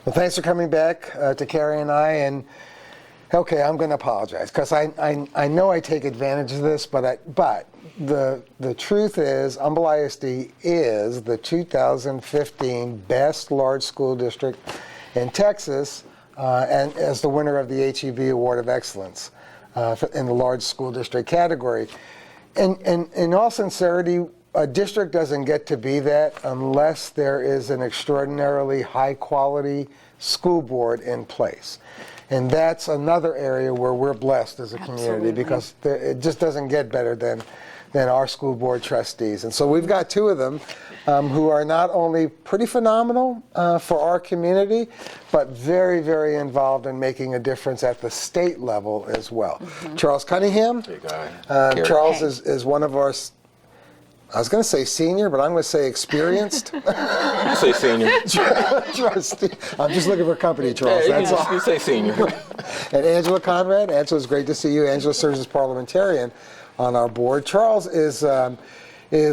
Well, thanks for coming back to Carrie and I. And okay, I'm going to apologize because I know I take advantage of this, but the truth is, Humble ISD is the 2015 best large school district in Texas, and as the winner of the HEB Award of Excellence in the large school district category. And in all sincerity, a district doesn't get to be that unless there is an extraordinarily high quality school board in place. And that's another area where we're blessed as a community, because it just doesn't get better than our school board trustees. And so we've got two of them who are not only pretty phenomenal for our community, but very, very involved in making a difference at the state level as well. Mm-hmm. Charles Cunningham. Hey, guy. Charles is one of our, I was going to say senior, but I'm going to say experienced. You say senior. Trustee. I'm just looking for company, Charles. Yeah, that's all. You say senior. And Angela Conrad. Angela, it's great to see you. Angela serves as parliamentarian on our board. Charles is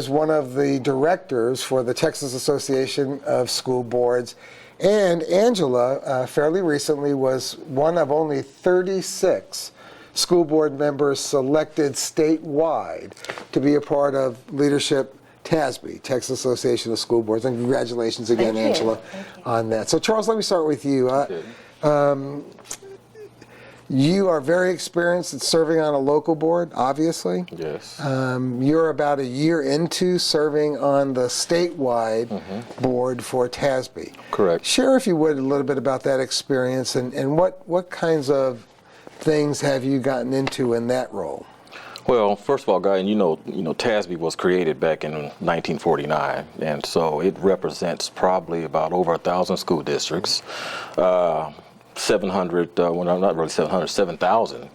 one of the directors for the Texas Association of School Boards. And Angela, fairly recently, was one of only 36 school board members selected statewide to be a part of Leadership TASB, Texas Association of School Boards. And congratulations again, Angela, on that. So Charles, let me start with you. You are very experienced at serving on a local board, obviously. Yes. You're about a year into serving on the statewide board for TASB. Correct. Share, if you would, a little bit about that experience and what kinds of things have you gotten into in that role? Well, first of all, Guy, and you know, TASB was created back in 1949, and so it represents probably about over 1,000 school districts, 700, well, not really 700, 7,000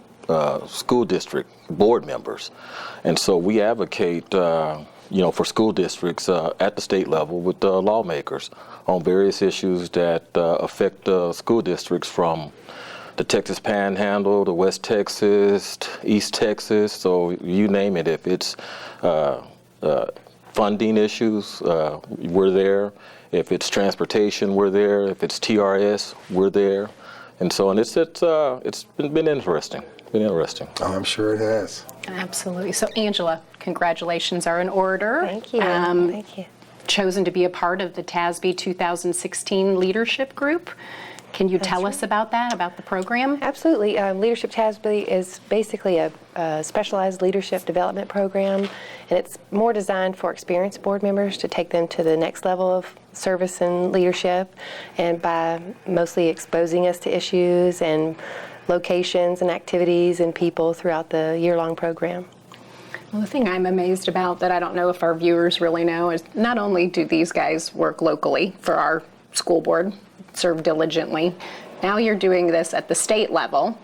school district board members, and so we advocate, for school districts at the state level with lawmakers on various issues that affect school districts from the Texas Panhandle, the West Texas, East Texas, so you name it. If it's funding issues, we're there. If it's transportation, we're there. If it's TRS, we're there. And so, and it's been interesting. Oh, I'm sure it has. Absolutely. So, Angela, congratulations are in order. Thank you. Thank you. Chosen to be a part of the TASB 2016 Leadership Group. Can you tell us about that, about the program? Absolutely. Leadership TASB is basically a specialized leadership development program, and it's more designed for experienced board members to take them to the next level of service and leadership, and by mostly exposing us to issues and locations and activities and people throughout the year-long program. Well, the thing I'm amazed about that I don't know if our viewers really know is not only do these guys work locally for our school board, serve diligently. Now you're doing this at the state level,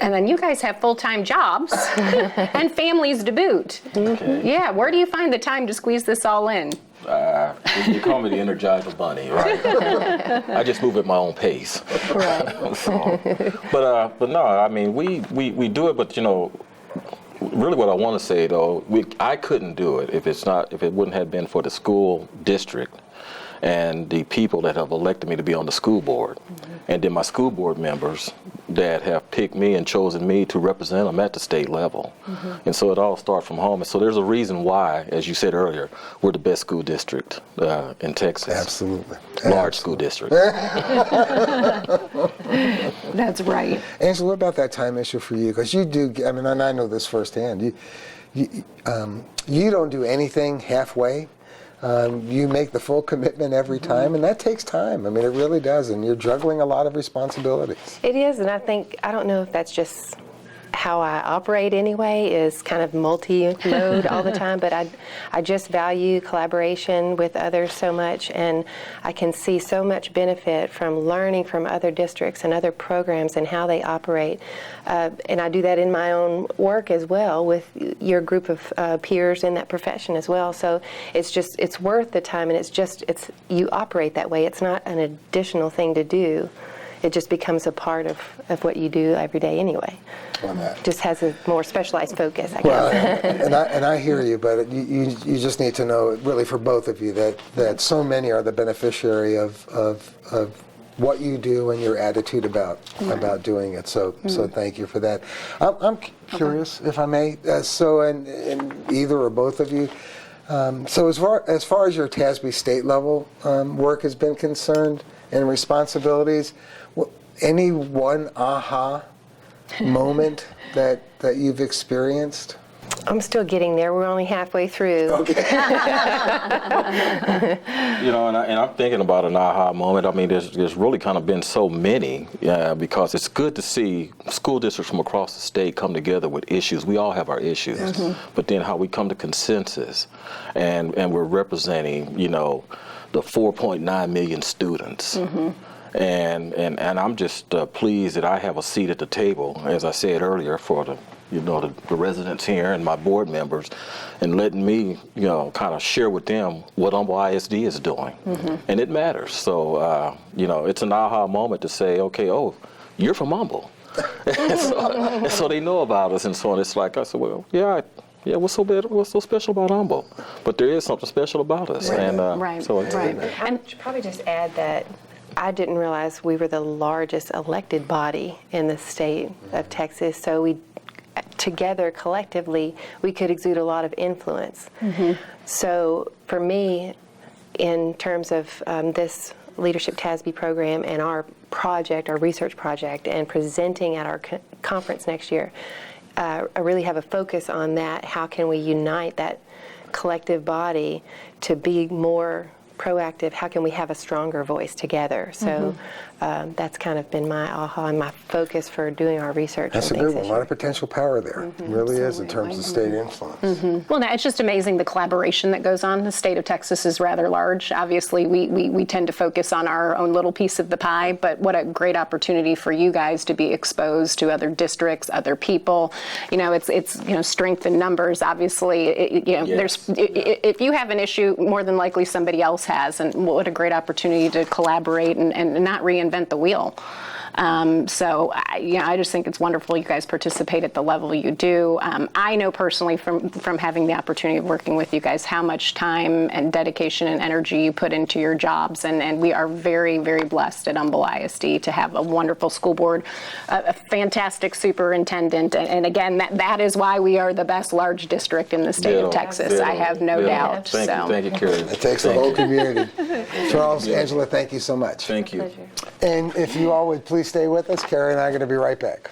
and then you guys have full-time jobs and families to boot. Okay. Yeah, where do you find the time to squeeze this all in? You call me the Energizer Bunny, right? I just move at my own pace. Right. So, but no, I mean we do it, but really what I want to say though, I couldn't do it if it wouldn't have been for the school district and the people that have elected me to be on the school board, and then my school board members that have picked me and chosen me to represent them at the state level. And so it all starts from home. And so there's a reason why, as you said earlier, we're the best school district in Texas. Absolutely. Large school district. That's right. Angela, what about that time issue for you? Because you do, I mean, and I know this firsthand, you don't do anything halfway. You make the full commitment every time, and that takes time. I mean, it really does, and you're juggling a lot of responsibilities. It is, and I don't know if that's just how I operate anyway, is kind of multi-mode all the time, but I just value collaboration with others so much, and I can see so much benefit from learning from other districts and other programs and how they operate. And I do that in my own work as well with your group of peers in that profession as well. So it's worth the time, and you operate that way. It's not an additional thing to do. It just becomes a part of what you do every day anyway. Just has a more specialized focus, I guess. And I hear you, but you just need to know, really for both of you, that so many are the beneficiary of what you do and your attitude about doing it. So thank you for that. I'm curious, if I may. And either or both of you. So as far as your TASB state level work has been concerned and responsibilities, any one aha moment that you've experienced? I'm still getting there. We're only halfway through. You know, and I'm thinking about an aha moment. I mean, there's really kind of been so many, because it's good to see school districts from across the state come together with issues. We all have our issues, but then how we come to consensus, and we're representing, you know, the 4.9 million students. And I'm just pleased that I have a seat at the table, as I said earlier, for the residents here and my board members, and letting me, you know, kind of share with them what Humble ISD is doing. And it matters. So, you know, it's an aha moment to say, okay, oh, you're from Humble. and so they know about us and so on. It's like, I said, well, yeah, what's so special about Humble? But there is something special about us. Right. And so it's, I should probably just add that I didn't realize we were the largest elected body in the state of Texas. So we, together, collectively, we could exude a lot of influence. So for me, in terms of this Leadership TASB program and our project, our research project, and presenting at our conference next year, I really have a focus on that. How can we unite that collective body to be more proactive? How can we have a stronger voice together? So that's kind of been my aha and my focus for doing our research. That's a good one. A lot of potential power there. It really is in terms of state influence. Well, it's just amazing the collaboration that goes on. The state of Texas is rather large. Obviously, we tend to focus on our own little piece of the pie, but what a great opportunity for you guys to be exposed to other districts, other people. You know, it's you know, strength in numbers. Obviously, you know, Yes. if you have an issue, more than likely somebody else has, and what a great opportunity to collaborate and not reinvent the wheel. So I just think it's wonderful you guys participate at the level you do. I know personally from having the opportunity of working with you guys how much time and dedication and energy you put into your jobs, and we are very, very blessed at Humble ISD to have a wonderful school board, a fantastic superintendent, and again, that is why we are the best large district in the state of Texas. I have no doubt. Thank you, Carrie. It takes the whole community. Charles, Angela, thank you so much. Thank you. And if you all would please stay with us, Carrie and I are going to be right back.